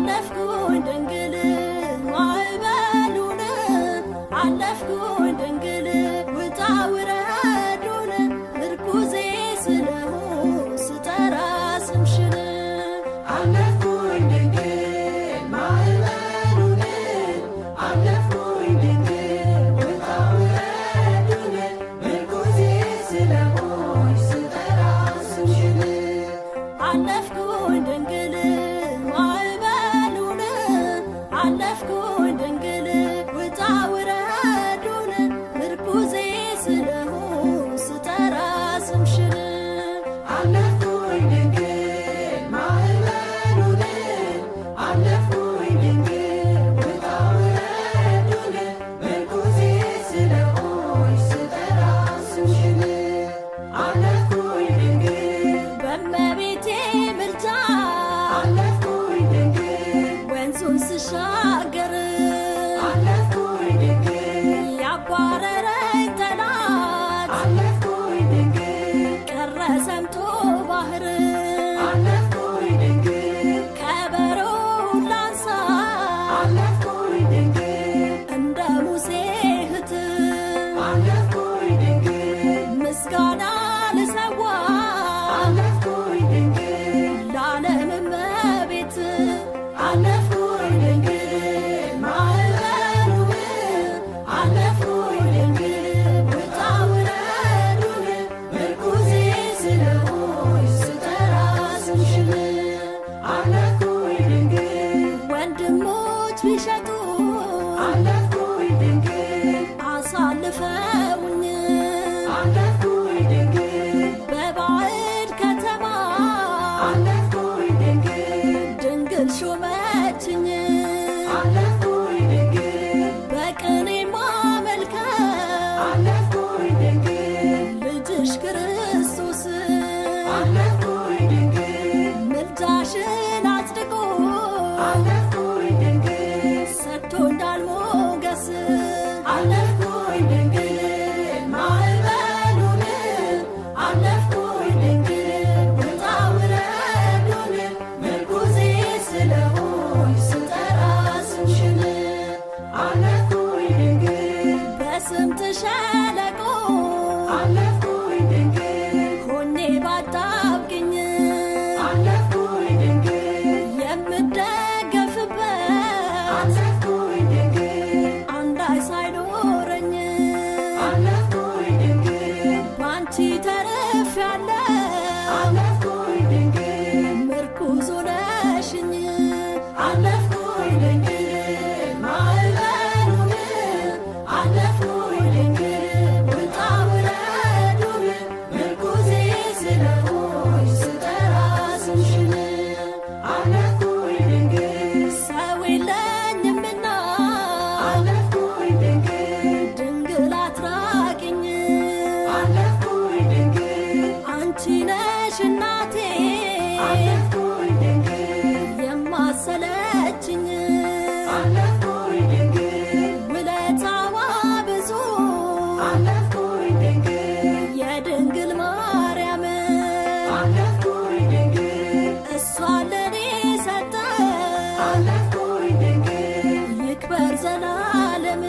አለፍኩኝ ድንግል ማዕበሉን አለፍኩኝ ድንግል ውጣ ውረዱን ምርኩዜ ስለሆን ስጠራ ስምሽን አለፍኩኝ ድንግል ማዕበሉን አለፍኩኝ ድንግል ውጣ ውረዱን ምርኩዜ ስለሆን ስጠራ ስምሽን አለፍኩኝ ድንግል ማዕበሉን አለፍኩኝ ድንግል ውጣ ውረዱን ምርኩዜ ስለሆን ስጠራ ስምሽን አለፍኩኝ ድንግል ማዕበሉን አለፍኩኝ ድንግል ውጣ ውረዱን ምርኩዜ ስለሆን ስጠራ ስምሽን አለፍኩኝ ድንግል በእመቤቴ ምልጃ አለፍኩኝ ድንግል ወንዙን ስሻገር አለፍኩኝ ድንግል ያባረረኝ ጠላት አለፍኩኝ ድንግል ቀረ ሰምጦ ባህር አለፍኩኝ ድንግል ከበሮውን ላንሳ አለፍኩኝ ድንግል እንደ ሙሴ እህት አለፍኩኝ ድንግል ምስጋና ልሰዋ አለፍኩኝ ድንግል ለዓለም እመቤት አለፍኩኝ ድንግል ማዕበሉን አለፍኩኝ ድንግል ውጣ ውረዱን ምርኩዜ ስለሆን ስጠራ ስምሽን አለፍኩኝ ድንግል ወንድሞች ቢሸጡ አለፍኩኝ ድንግል አሳልፈውኝ አለፍኩኝ ድንግል በባዕድ ከተማ አለፍኩኝ ድንግል ድንግል ሾመችኝ አለፍኩኝ ድንግል በቅኔ ማመልከው አለፍኩኝ ድንግል ልጅሽ ክርስቶስ አለፍኩኝ ድንግል ምልጃሽን አጽድቆ አለፍኩኝ ድንግል ሰጥቶኛል ሞገስ አለፍኩኝ ድንግል ማዕበሉን አለፍኩኝ ድንግል ውጣ ውረዱን ምርኩዜ ስለሆን ስጠራ ስምሽን አለፍኩኝ ድንግል በስምጥ ሸለቆ አለፍኩኝ ድንግል ሆኜ ባጣብቅኝ አለፍኩኝ ድንግል የምደገፍበት አለፍኩኝ ድንግል አንዳች ሳይኖረኝ አለፍኩኝ ድንግል ባንቺ ተርፌያለሁ አለፍኩኝ ድንግል ምርኩዝ ሆነሽኝ አለፍኩኝ ድንግል ማዕበሉን አለፍኩኝ ድንግል ውጣ ውረዱን ምርኩዜ ስለሆን ስጠራ ስምሽን አለፍኩኝ ድንግል ሰው የለኝምና አለፍኩኝ ድንግል ድንግል አትራቂኝ አለፍኩኝ ድንግል አንቺ ነሽ እናቴ አለፍኩኝ ድንግል የማሰለችኝ አለፍኩኝ ድንግል ውለታዋ ብዙ አለፍኩኝ ድንግል የድንግል ማርያም አለፍኩኝ ድንግል እሷ ለኔ ሰጠ አለፍኩኝ ድንግል ይክበር ዘላለም